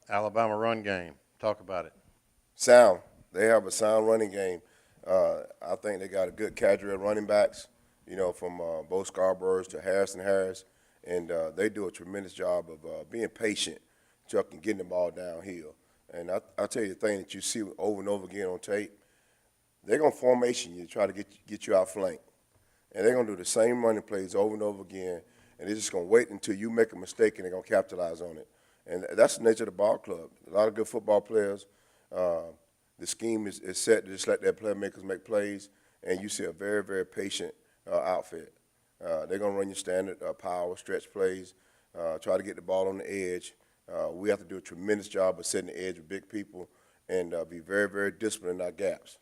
Alabama run game. Talk about it. Sound. They have a sound running game. I think they got a good cadre of running backs, from both Scarboroughs to Harris, and they do a tremendous job of being patient, Chuck, and getting the ball downhill. And I tell you the thing that you see over and over again on tape, they're going to formation you to try to get you outflanked. And they're going to do the same running plays over and over again, and they're just going to wait until you make a mistake and they're going to capitalize on it. And that's the nature of the ball club. A lot of good football players. The scheme is set to just let their playmakers make plays, and you see a very, very patient outfit. They're going to run your standard power, stretch plays, try to get the ball on the edge. We have to do a tremendous job of setting the edge with big people and be very, very disciplined in our gaps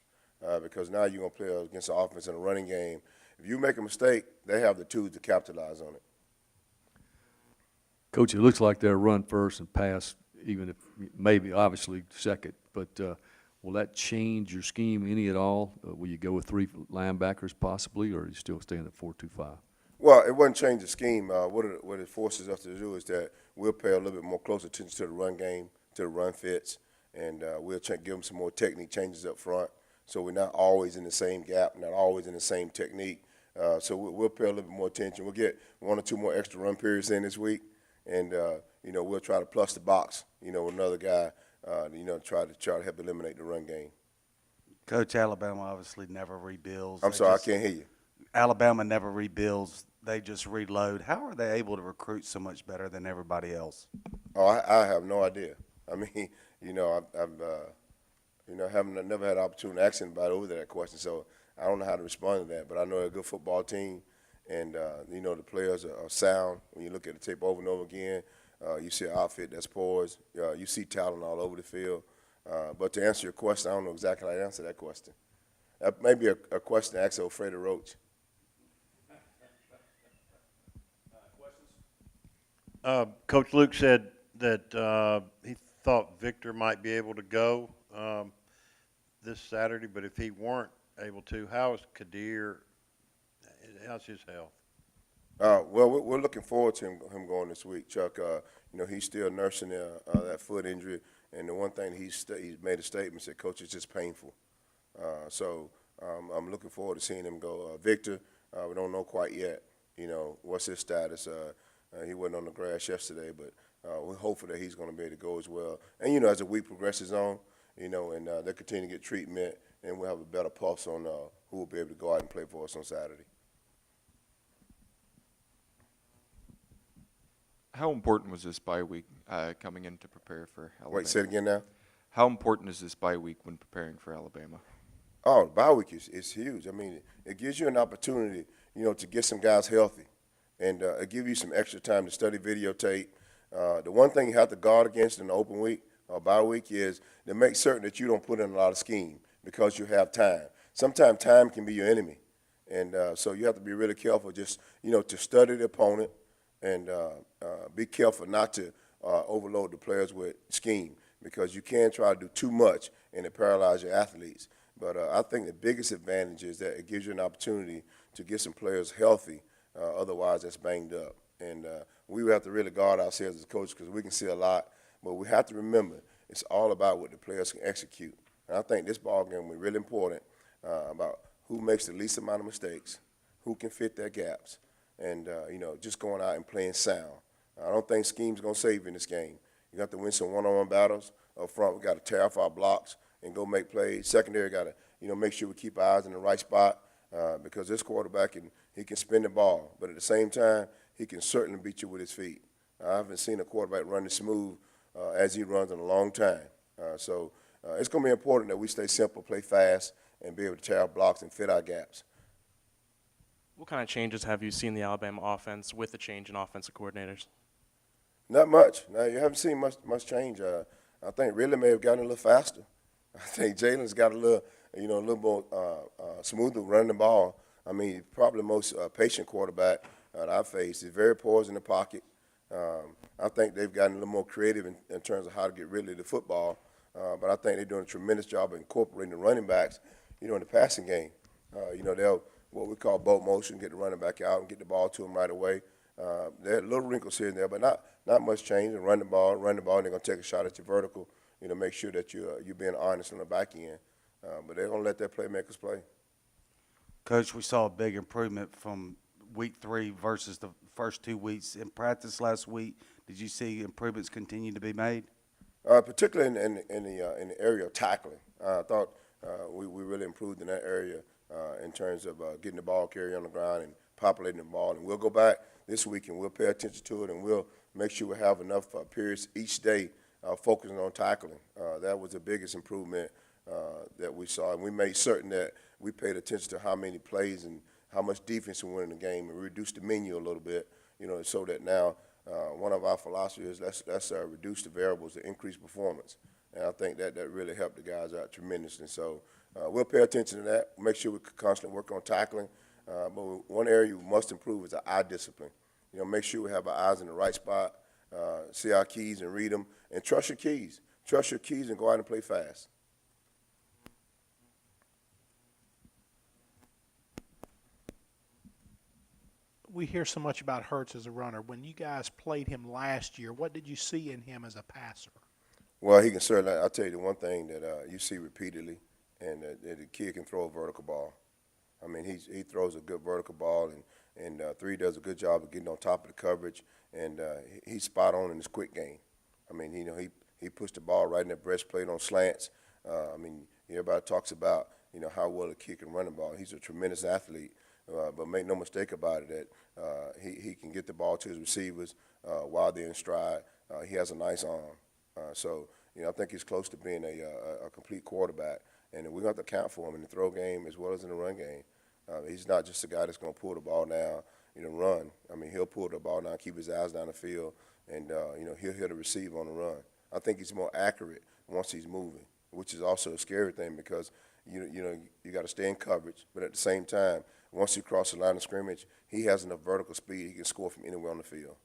because now you're going to play against the offense in a running game. If you make a mistake, they have the tools to capitalize on it. Coach, it looks like they're run first and pass, even if maybe obviously second. But will that change your scheme any at all? Will you go with 3 linebackers possibly, or are you still staying at 4-2-5? Well, it wouldn't change the scheme. What it forces us to do is that we'll pay a little bit more close attention to the run game, to the run fits, and we'll give them some more technique changes up front. So we're not always in the same gap, not always in the same technique. So we'll pay a little bit more attention. We'll get 1 or 2 more extra run periods in this week. And we'll try to plus the box, with another guy, try to help eliminate the run game. Coach, Alabama obviously never rebuilds. I'm sorry, I can't hear you. Alabama never rebuilds. They just reload. How are they able to recruit so much better than everybody else? Oh, I have no idea. I mean, haven't never had an opportunity to ask anybody over that question, so I don't know how to respond to that. But I know they're a good football team. And, the players are sound. When you look at the tape over and over again, you see an outfit that's poised. You see talent all over the field. But to answer your question, I don't know exactly how to answer that question. That may be a question to ask Alfredo Roach. Coach Luke said that he thought Victor might be able to go this Saturday, but if he weren't able to, how is Kadir? How's his health? Well, we're looking forward to him going this week, Chuck. He's still nursing that foot injury, and the one thing he's made a statement said, "Coach, it's just painful." So I'm looking forward to seeing him go. Victor, we don't know quite yet. What's his status? He wasn't on the grass yesterday, but we're hopeful that he's going to be able to go as well. And as the week progresses on, and they continue to get treatment, and we'll have a better pulse on who will be able to go out and play for us on Saturday. How important was this bye week coming in to prepare for Alabama? Wait, say it again now. How important is this bye week when preparing for Alabama? Oh, the bye week is huge. I mean, it gives you an opportunity, to get some guys healthy, and it gives you some extra time to study videotape. The one thing you have to guard against in the open week or bye week is to make certain that you don't put in a lot of scheme because you have time. Sometimes time can be your enemy, and so you have to be really careful just, to study the opponent and be careful not to overload the players with scheme because you can try to do too much and it paralyzes your athletes. But I think the biggest advantage is that it gives you an opportunity to get some players healthy, otherwise that's banged up. And we have to really guard ourselves as coaches because we can see a lot, but we have to remember it's all about what the players can execute. And I think this ball game will be really important about who makes the least amount of mistakes, who can fit their gaps, and, just going out and playing sound. I don't think scheme's going to save you in this game. You got to win some one-on-one battles. Up front, we got to tear off our blocks and go make plays. Secondary, got to, make sure we keep our eyes in the right spot because this quarterback, he can spin the ball. But at the same time, he can certainly beat you with his feet. I haven't seen a quarterback run as smooth as he runs in a long time. So it's going to be important that we stay simple, play fast, and be able to tear our blocks and fit our gaps. What kind of changes have you seen in the Alabama offense with the change in offensive coordinators? Not much. No, you haven't seen much change. I think really may have gotten a little faster. I think Jalen's got a little more smoother running the ball. I mean, probably the most patient quarterback that I've faced. He's very poised in the pocket. I think they've gotten a little more creative in terms of how to get rid of the football. But I think they're doing a tremendous job of incorporating the running backs, in the passing game. They'll what we call boat motion, get the running back out and get the ball to them right away. There are little wrinkles here and there, but not much change. And run the ball, and they're going to take a shot at your vertical, make sure that you're being honest on the back end. But they're going to let their playmakers play. Coach, we saw a big improvement from week 3 versus the first 2 weeks in practice last week. Did you see improvements continue to be made? Particularly in the area of tackling. I thought we really improved in that area in terms of getting the ball carrier on the ground and populating the ball. And we'll go back this week and we'll pay attention to it, and we'll make sure we have enough periods each day focusing on tackling. That was the biggest improvement that we saw, and we made certain that we paid attention to how many plays and how much defense we win in the game, and reduced the menu a little bit, so that now one of our philosophies is let's reduce the variables to increase performance. And I think that really helped the guys out tremendously. So we'll pay attention to that, make sure we constantly work on tackling. But one area we must improve is our eye discipline. Make sure we have our eyes in the right spot, see our keys and read them, and trust your keys. Trust your keys and go out and play fast. We hear so much about Hurts as a runner. When you guys played him last year, what did you see in him as a passer? Well, he can certainly. I'll tell you the one thing that you see repeatedly, and that the kid can throw a vertical ball. I mean, he throws a good vertical ball, and 3 does a good job of getting on top of the coverage, and he's spot on in his quick game. I mean, he pushed the ball right in the breastplate on slants. I mean, everybody talks about how well a kid can run the ball. He's a tremendous athlete. But make no mistake about it that he can get the ball to his receivers while they're in stride. He has a nice arm. So I think he's close to being a complete quarterback. And we're going to have to count for him in the throw game as well as in the run game. He's not just a guy that's going to pull the ball down, run. I mean, he'll pull the ball down, keep his eyes down the field, and, he'll hit a receiver on the run. I think he's more accurate once he's moving, which is also a scary thing because, you got to stay in coverage, but at the same time, once he crosses the line of scrimmage, he has enough vertical speed he can score from anywhere on the field.